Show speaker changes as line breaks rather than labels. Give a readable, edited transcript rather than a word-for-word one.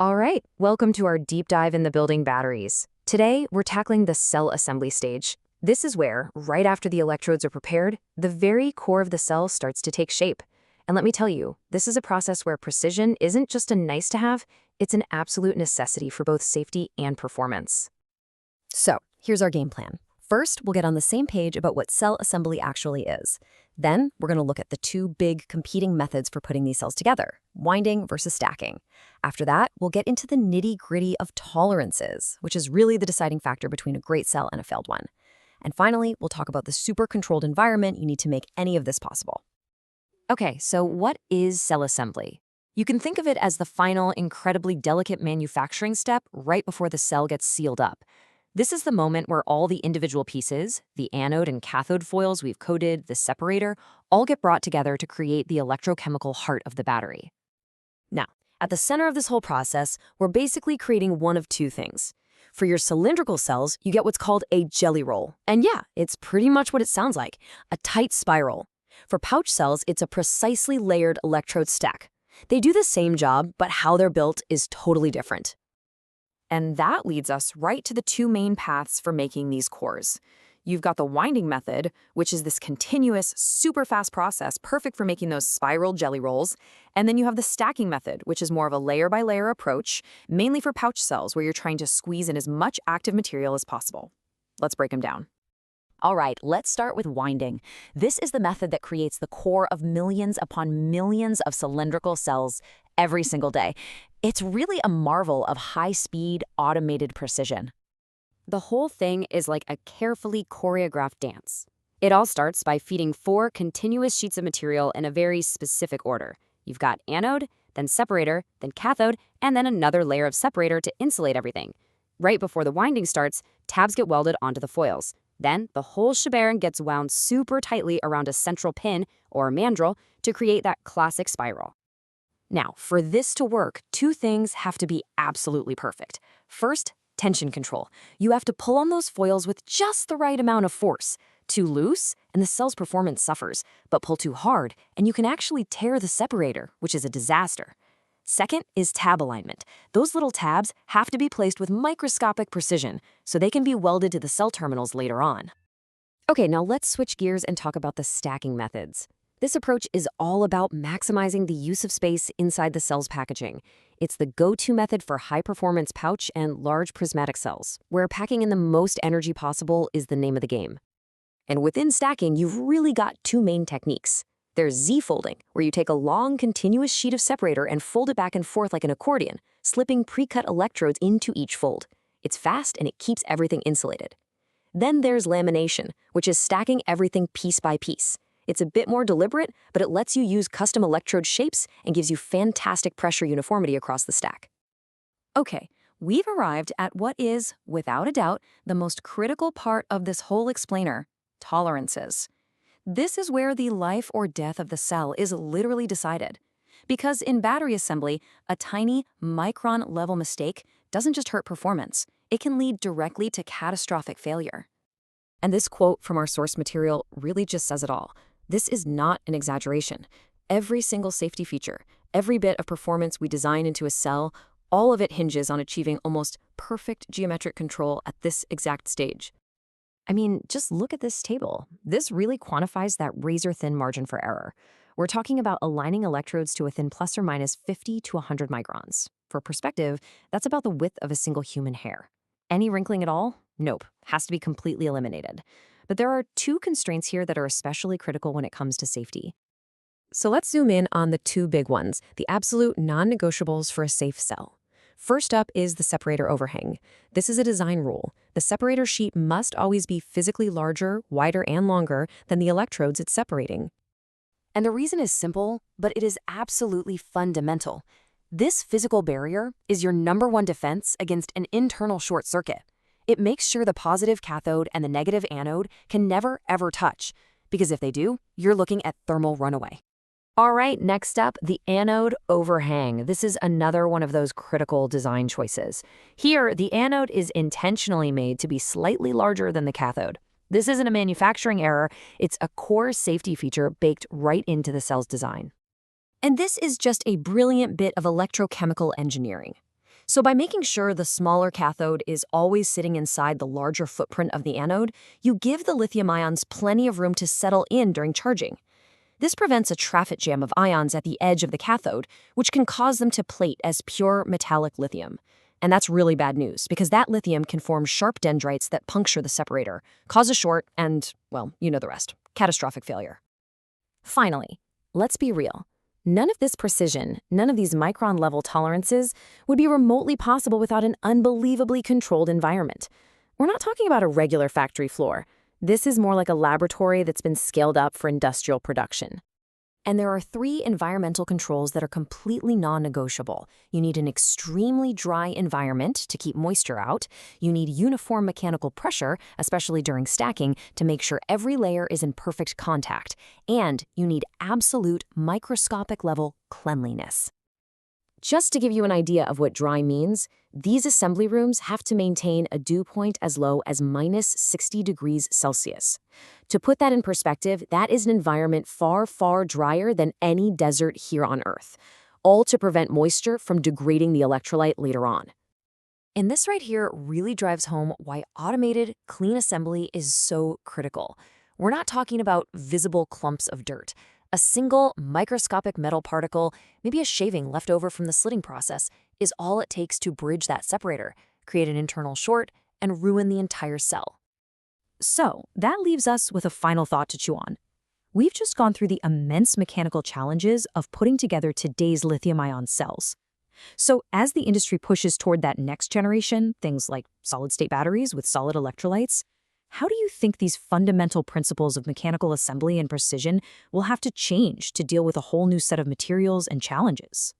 All right, welcome to our deep dive in the building batteries. Today, we're tackling the cell assembly stage. This is where, right after the electrodes are prepared, the very core of the cell starts to take shape. And let me tell you, this is a process where precision isn't just a nice to have, it's an absolute necessity for both safety and performance.
So, here's our game plan. First, we'll get on the same page about what cell assembly actually is. Then, we're going to look at the two big competing methods for putting these cells together, winding versus stacking. After that, we'll get into the nitty-gritty of tolerances, which is really the deciding factor between a great cell and a failed one. And finally, we'll talk about the super controlled environment you need to make any of this possible.
Okay, so what is cell assembly? You can think of it as the final, incredibly delicate manufacturing step right before the cell gets sealed up. This is the moment where all the individual pieces, the anode and cathode foils we've coated, the separator, all get brought together to create the electrochemical heart of the battery.
Now, at the center of this whole process, we're basically creating one of two things. For your cylindrical cells, you get what's called a jelly roll. And yeah, it's pretty much what it sounds like, a tight spiral. For pouch cells, it's a precisely layered electrode stack. They do the same job, but how they're built is totally different.
And that leads us right to the two main paths for making these cores. You've got the winding method, which is this continuous, super fast process, perfect for making those spiral jelly rolls. And then you have the stacking method, which is more of a layer-by-layer approach, mainly for pouch cells, where you're trying to squeeze in as much active material as possible. Let's break them down.
All right, let's start with winding. This is the method that creates the core of millions upon millions of cylindrical cells every single day. It's really a marvel of high-speed, automated precision.
The whole thing is like a carefully choreographed dance. It all starts by feeding 4 continuous sheets of material in a very specific order. You've got anode, then separator, then cathode, and then another layer of separator to insulate everything. Right before the winding starts, tabs get welded onto the foils. Then, the whole shebang gets wound super tightly around a central pin, or mandrel, to create that classic spiral. Now, for this to work, two things have to be absolutely perfect. First, tension control. You have to pull on those foils with just the right amount of force. Too loose, and the cell's performance suffers, but pull too hard, and you can actually tear the separator, which is a disaster. Second is tab alignment. Those little tabs have to be placed with microscopic precision, so they can be welded to the cell terminals later on.
Okay, now let's switch gears and talk about the stacking methods. This approach is all about maximizing the use of space inside the cell's packaging. It's the go-to method for high-performance pouch and large prismatic cells, where packing in the most energy possible is the name of the game. And within stacking, you've really got two main techniques. There's Z-folding, where you take a long, continuous sheet of separator and fold it back and forth like an accordion, slipping pre-cut electrodes into each fold. It's fast and it keeps everything insulated. Then there's lamination, which is stacking everything piece by piece. It's a bit more deliberate, but it lets you use custom electrode shapes and gives you fantastic pressure uniformity across the stack.
Okay, we've arrived at what is, without a doubt, the most critical part of this whole explainer: tolerances. This is where the life or death of the cell is literally decided. Because in battery assembly, a tiny micron-level mistake doesn't just hurt performance, it can lead directly to catastrophic failure.
And this quote from our source material really just says it all. This is not an exaggeration. Every single safety feature, every bit of performance we design into a cell, all of it hinges on achieving almost perfect geometric control at this exact stage.
I mean, just look at this table. This really quantifies that razor-thin margin for error. We're talking about aligning electrodes to within plus or minus 50 to 100 microns. For perspective, that's about the width of a single human hair. Any wrinkling at all? Nope, has to be completely eliminated. But there are two constraints here that are especially critical when it comes to safety.
So let's zoom in on the two big ones, the absolute non-negotiables for a safe cell. First up is the separator overhang. This is a design rule. The separator sheet must always be physically larger, wider, and longer than the electrodes it's separating.
And the reason is simple, but it is absolutely fundamental. This physical barrier is your #1 defense against an internal short circuit. It makes sure the positive cathode and the negative anode can never, ever touch, because if they do, you're looking at thermal runaway.
All right, next up, the anode overhang. This is another one of those critical design choices. Here, the anode is intentionally made to be slightly larger than the cathode. This isn't a manufacturing error, it's a core safety feature baked right into the cell's design.
And this is just a brilliant bit of electrochemical engineering.
So by making sure the smaller cathode is always sitting inside the larger footprint of the anode, you give the lithium ions plenty of room to settle in during charging. This prevents a traffic jam of ions at the edge of the cathode, which can cause them to plate as pure metallic lithium. And that's really bad news, because that lithium can form sharp dendrites that puncture the separator, cause a short, and, well, you know the rest. Catastrophic failure.
Finally, let's be real. None of this precision, none of these micron-level tolerances would be remotely possible without an unbelievably controlled environment. We're not talking about a regular factory floor. This is more like a laboratory that's been scaled up for industrial production.
And there are 3 environmental controls that are completely non-negotiable. You need an extremely dry environment to keep moisture out. You need uniform mechanical pressure, especially during stacking, to make sure every layer is in perfect contact. And you need absolute microscopic level cleanliness. Just to give you an idea of what dry means, these assembly rooms have to maintain a dew point as low as -60 degrees Celsius. To put that in perspective, that is an environment far, far drier than any desert here on Earth, all to prevent moisture from degrading the electrolyte later on. And this right here really drives home why automated, clean assembly is so critical. We're not talking about visible clumps of dirt. A single microscopic metal particle, maybe a shaving left over from the slitting process, is all it takes to bridge that separator, create an internal short, and ruin the entire cell. So that leaves us with a final thought to chew on. We've just gone through the immense mechanical challenges of putting together today's lithium-ion cells. So as the industry pushes toward that next generation, things like solid-state batteries with solid electrolytes, how do you think these fundamental principles of mechanical assembly and precision will have to change to deal with a whole new set of materials and challenges?